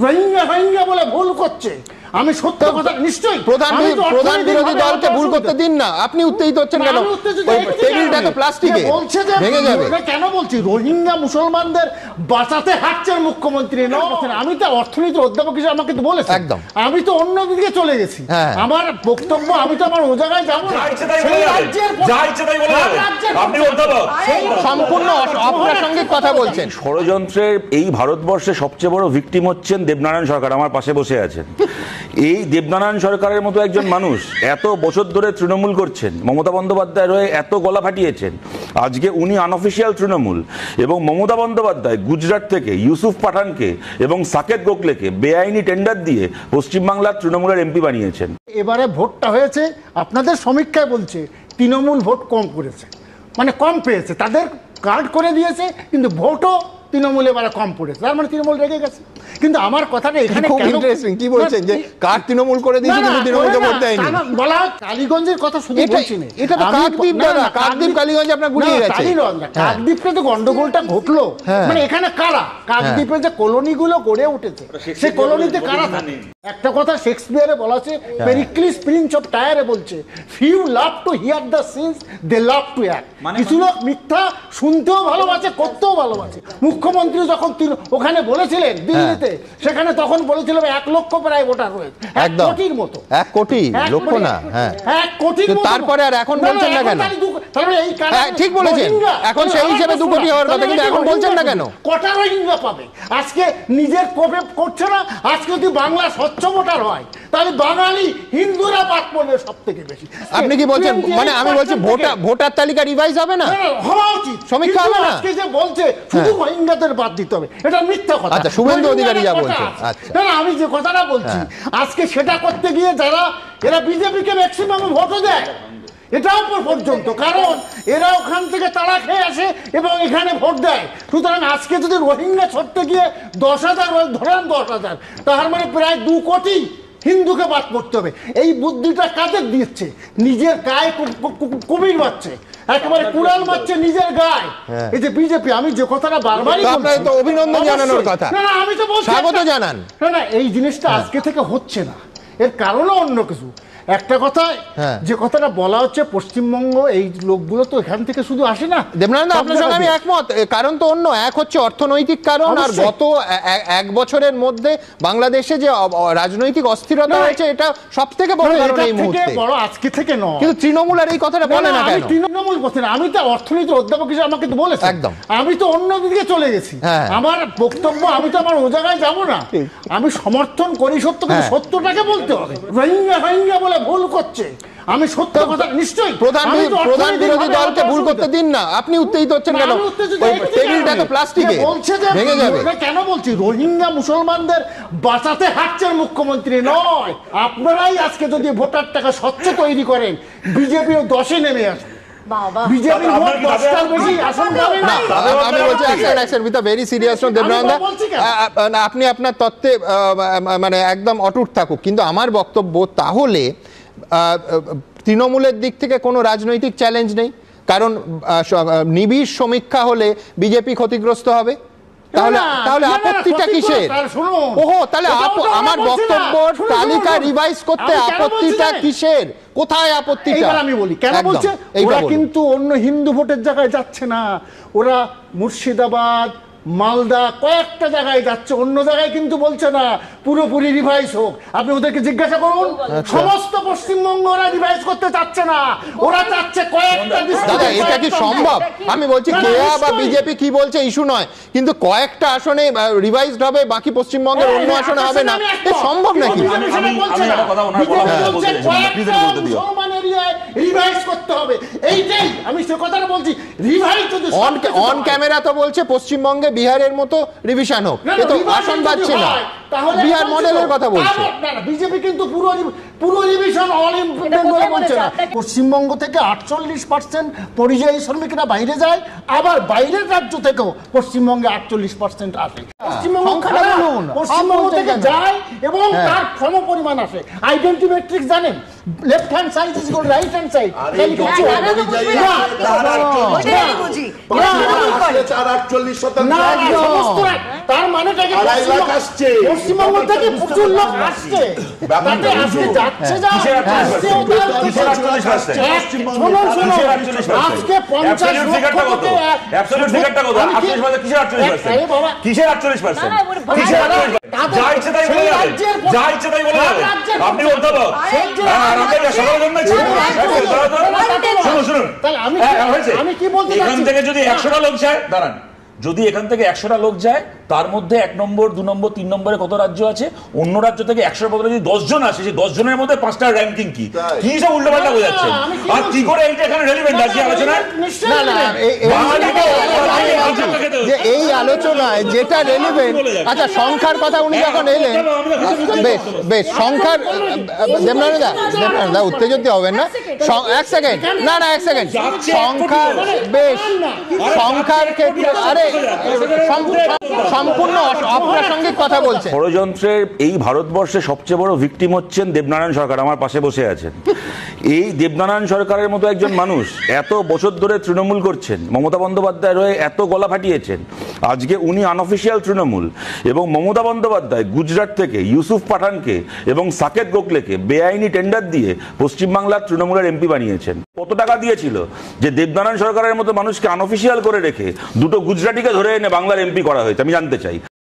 রোহিঙ্গা রোহিঙ্গা বলে ভুল করছে। আমি সত্য কথা নিশ্চয়ই প্রধান বিরোধী দলকে ভুল করতে দিন না, আপনি উত্তেজিত হচ্ছেন কেন? টেবিলটা তো প্লাস্টিকের, বলছে যে ভেঙে যাবে। কেন বলছি রোহিঙ্গা মুসলমানদের বাঁচাতে হাঁটছেন মুখ্যমন্ত্রী। আমি তো অর্থনীতির অধ্যাপক হিসেবে আমাকে তো বলেছে, একদম আমি তো অন্যদিকে চলে গেছি। আমার বক্তব্য আমি তো আমার ও জায়গায় যাবো না, সম্পূর্ণ অপ্রাসঙ্গিক কথা বলছেন। ষড়যন্ত্রের এই ভারতবর্ষে সবচেয়ে বড় ভিকটিম হচ্ছেন দেবনারায়ণ সরকার, আমার পাশে বসে আছেন। এই দেবনারায়ণ সরকারের মতো একজন মানুষ এত বছর ধরে তৃণমূল করছেন, মমতা বন্দ্যোপাধ্যায়ের হয়ে এত গলা ফাটিয়েছেন, আজকে উনি আনঅফিসিয়াল তৃণমূল, এবং মমতা বন্দ্যোপাধ্যায় গুজরাট থেকে ইউসুফ পাঠানকে এবং সাকেত গোখলেকে বেআইনি টেন্ডার দিয়ে পশ্চিমবাংলার তৃণমূলের এমপি বানিয়েছেন। এবারে ভোটটা হয়েছে আপনাদের সমীক্ষায় বলছে তৃণমূল ভোট কম করেছে, মানে কম পেয়েছে, তাদের কার্ড করে দিয়েছে কিন্তু ভোটও তৃণমূল এবারে কম পড়েছে, তার মানে তৃণমূল রেগে গেছে। কিন্তু আমার কথাটা এখানে খুব ইন্টারেস্টিং, কি বলছেন যে কার্ড তৃণমূল করে দিয়েছে কিন্তু তৃণমূলকে ভোট দেয়নি। বলা হয় কালীগঞ্জের কথা শুধু বলছি না, এটা তো কাকদ্বীপ, দাদা কাকদ্বীপ কালীগঞ্জ আপনার গুলিয়ে গেছে। কাকদ্বীপে তো গন্ডগোলটা ঘটলো, মানে এখানে কারা কাকদ্বীপে যে কলোনিগুলো গড়ে উঠেছে সেই কলোনিতে কারা থাকে। একটা কথা শেক্সপিয়ারে বলা আছে, পেরিক্লিস প্রিন্স অফ টায়ারে বলছে, few love to hear the sins, they love to act. কিছু লোক মিথ্যা শুনতেও ভালোবাসে, করতেও ভালোবাসে। মুখ্যমন্ত্রী যখন ওখানে বলেছিলেন দিল্লিতে, সেখানে তখন বলেছিলেন 1 লক্ষ প্রায় ভোটার রয়েছে, 1 কোটির মতো। 1 কোটি লক্ষ না, হ্যাঁ 1 কোটির মতো। তারপরে আর এখন বলছেন না কেন? ঠিক বলেছেন, এখন সেই হিসেবে 2 কোটি হওয়ার কথা, কিন্তু এখন বলছেন না কেন? কটা রোহিঙ্গা পাবে? আজকে নিজের কোপে করছে না। আজকে যদি বাংলা স্বচ্ছ ভোটার হয় তাহলে বাঙালি হিন্দুরা বাদ পড়বে সব থেকে বেশি। আপনি কি বলছেন? মানে আমি বলছি ভোটার তালিকা রিভাইজ হবে না, হওয়া উচিত, সমীক্ষা হবে না। আজকে যে বলছে শুধু রোহিঙ্গাদের বাদ দিতে হবে, এটা মিথ্যা কথা। আচ্ছা, শুভেন্দু অধিকারী যা বলছে, আচ্ছা না আমি যে কথাটা বলছি, আজকে সেটা করতে গিয়ে যারা এরা বিজেপিকে ম্যাক্সিমাম ভোটও দেয়, এটাও পর্যন্ত, কারণ এরা ওখান থেকে তাড়া খেয়ে আসে এবং এখানে ভোট দেয়। সুতরাং আজকে যদি রোহিঙ্গা ছড়তে গিয়ে 10,000 ধরেন 10,000, তার মানে প্রায় 2 কোটি হিন্দুকে বাদ করতে হবে। এই বুদ্ধিটা কাদের দিচ্ছে? নিজের গায়ে কুমির মারছে, একেবারে কুড়াল মারছে নিজের গায়ে এই যে বিজেপি। আমি যে কথাটা বারবারই বলছি, তো অভিনন্দন জানানোর কথা, না আমি তো বলছি স্বাগত জানান। না এই জিনিসটা আজকে থেকে হচ্ছে না, এর কারণও অন্য কিছু। একটা কথা যে কথাটা বলা হচ্ছে, পশ্চিমবঙ্গ এই লোকগুলো তো এখান থেকে শুধু আসে না। দেবনারায়ণ, আপনার সঙ্গে আমি একমত। কারণ তো অন্য, এক হচ্ছে অর্থনৈতিক কারণ, আর গত 1 বছরের মধ্যে বাংলাদেশে যে রাজনৈতিক অস্থিরতা হয়েছে, এটা সবথেকে বড় কারণ এই মুহূর্তে। বড় আজকে থেকে নয়, কিন্তু তৃণমূল আর এই কথাটা বলে না কেন? তৃণমূল বলছে না, আমি তো অর্থনীতির অধ্যাপক হিসেবে আমাকে তো বলেছে, একদম আমি তো অন্যদিকে চলে গেছি। আমার বক্তব্য আমি তো আমার ও জায়গায় যাবো না, আমি সমর্থন করি সত্য, কিন্তু সত্যটাকে বলতে হবে। রোহিঙ্গা রোহিঙ্গা বলে ভুল করছে, আমি সত্য কথা নিশ্চয়ই। প্রধান বিরোধী দলকে ভুল করতে দিন না, আপনি উত্তেজিত হচ্ছেন কেন? টেবিলটা তো প্লাস্টিকের, বলছে যে ভেঙে যাবে। কেন বলছি রোহিঙ্গা মুসলমানদের বাঁচাতে হাঁটছেন মুখ্যমন্ত্রী নয়। আপনারাই আজকে যদি ভোটার টাকা স্বচ্ছ তৈরি করেন, বিজেপিও 10-এ নেমে আসবে। আপনি আপনার তত্ত্বে মানে একদম অটুট থাকুক, কিন্তু আমার বক্তব্য তাহলে তৃণমূলের দিক থেকে কোনো রাজনৈতিক চ্যালেঞ্জ নেই, কারণ নিবিড় সমীক্ষা হলে বিজেপি ক্ষতিগ্রস্ত হবে। তাহলে আপত্তিটা কিসের? ওহো, তাহলে আমার বক্তব্য তালিকা রিভাইজ করতে আপত্তিটা কিসের? কোথায় আপত্তিটা? আমি বলি কেন বলছে, ওরা কিন্তু অন্য হিন্দু ভোটের জায়গায় যাচ্ছে না, ওরা মুর্শিদাবাদ মালদা কয়েকটা জায়গায় যাচ্ছে, অন্য জায়গায় কিন্তু বলছে না পুরোপুরি রিভাইজ হোক। আপনি ওদেরকে জিজ্ঞাসা করুন, সমস্ত পশ্চিমবঙ্গ ওরা রিভাইজ করতে চাচ্ছে না, ওরা চাচ্ছে কয়েকটা। দাদা, এটা কি সম্ভব? আমি বলছি কেয়া বা বিজেপি কি বলছে ইস্যু নয়, কিন্তু কয়েকটা আসনে রিভাইজড হবে, বাকি পশ্চিমবঙ্গের অন্য আসনে হবে না, এটা সম্ভব নাকি? অন ক্যামেরা তো বলছে পশ্চিমবঙ্গে বিহারের মতো রিভিশন হোক, এ তো আসন পাচ্ছে না, বিহার মডেলের কথা বলছে। বিজেপি কিন্তু পুরো রিভিশন অল বেঙ্গলে বলছে না। পশ্চিমবঙ্গ থেকে 48% পরিযায়ী শ্রমিকরা বাইরে যায়, আবার বাইরের রাজ্য থেকেও পশ্চিমবঙ্গে 48% আসে। পশ্চিমবঙ্গ থেকে যায় এবং তার সম পরিমাণ আসে। আইডেন্টি ম্যাট্রিক্স জানেন, left hand side is equal right hand side. তার মানেটা কি আড়াই লাখ আসছে। পশ্চিমবঙ্গ থেকে প্রচুর লোক আসছে, তাতে আজকে যাচ্ছে যা কিসের 48%? আসছেও তার কিসের 48%? শুনুন শুনুন, কিসের 48%? আজকে 50 Absolute figure-টা লক্ষ কত? থেকে Absolute figure-টা কত? আমি কি- 48% কিসের 48%? আরে বাবা, কিসের 48%? না, না, ওটা কিসের তাদের- 48%? যা ইচ্ছে তাই বলে সেই যাবেন। রাজ্যের যা ইচ্ছে তাই বলে সেই যাবেন। রাজ্যের আপনি অধ্যাপক। সেই যে হ্যাঁ, আর আপনি রাজ্যের- সকালে জন্মেছেন। সেই রাজ্যের- শুনুন, শুনুন। তাহলে আমি হ্যাঁ, কি- হয়েছে। আমি কি বলতে এখান চাচ্ছি? থেকে যদি 100টা লোক যায়, দাঁড়ান, যদি এখান থেকে 100টা লোক যায়, তার মধ্যে 1 নম্বর 2 নম্বর 3 নম্বরে কত রাজ্য আছে? অন্য রাজ্য থেকে 100 বদলে যদি 10 জন আসে, সেই 10 জনের মধ্যে 5টা র্যাঙ্কিং কি কি সব উল্টোপাল্টা বোঝাচ্ছেন? আমি কি আর কি বলছি? করে এইটা এখানে রেলিভেন্ট আছে আলোচনায়? নিশ্চয়ই না না নেবেন। যে এই আলোচনায় যেটা রেলিভেন্ট, আচ্ছা সংখ্যার কথা উনি যখন এলেন, বেশ বেশ সংখ্যার দেবনারায়ণ দা উত্তেজিত হবেন না, এক সেকেন্ড, না না এক সেকেন্ড, সংখ্যার বেশ সংখ্যার ক্ষেত্রে আরে সম্পূর্ণ অপ্রাসঙ্গিক কথা বলছেন। ষড়যন্ত্রের এই ভারতবর্ষে সবচেয়ে বড় ভিকটিম হচ্ছেন দেবনারায়ণ সরকার, আমার পাশে বসে আছেন। এই দেবনারায়ণ সরকারের মতো একজন মানুষ এত বছর ধরে তৃণমূল করছেন, মমতা বন্দ্যোপাধ্যায়ের হয়ে এত গলা ফাটিয়েছেন, আজকে উনি আনঅফিসিয়াল তৃণমূল, এবং মমতা বন্দ্যোপাধ্যায় গুজরাট থেকে ইউসুফ পাঠানকে এবং সাকেত গোখলেকে বেআইনি টেন্ডার দিয়ে পশ্চিমবাংলার তৃণমূলের এমপি বানিয়েছেন। কত টাকা দিয়েছিল যে দেবনারায়ণ সরকারের মতো মানুষকে আনঅফিসিয়াল করে রেখে দুটো গুজরাটিকে ধরে এনে বাংলার এমপি করা হয়েছে? আমি জানতে চাই।